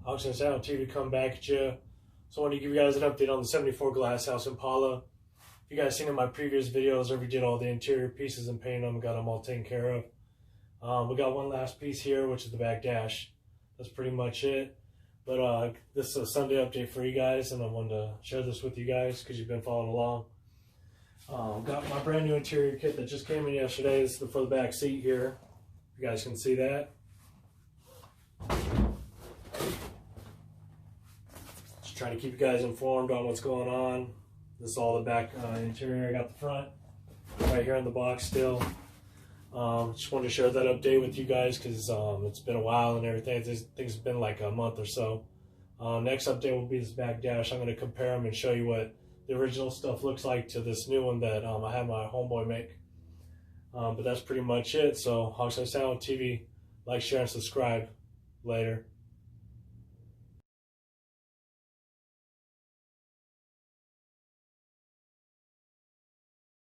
HOGSIDE Sound TV come back at you. So I want to give you guys an update on the 74 Glasshouse Impala. If you guys seen in my previous videos, I redid all the interior pieces and painted them, got them all taken care of. We got one last piece here, which is the back dash. That's pretty much it. But this is a Sunday update for you guys, and I wanted to share this with you guys because you've been following along. Got my brand new interior kit that just came in yesterday. This is for the back seat here. You guys can see that. Just trying to keep you guys informed on what's going on. This is all the back interior. I got the front right here in the box still. Just wanted to share that update with you guys because it's been a while and everything. Things have been like a month or so. Next update will be this back dash. I'm going to compare them and show you what the original stuff looks like to this new one that I had my homeboy make. But that's pretty much it. So HOGSIDE Sound TV, like, share, and subscribe. Later.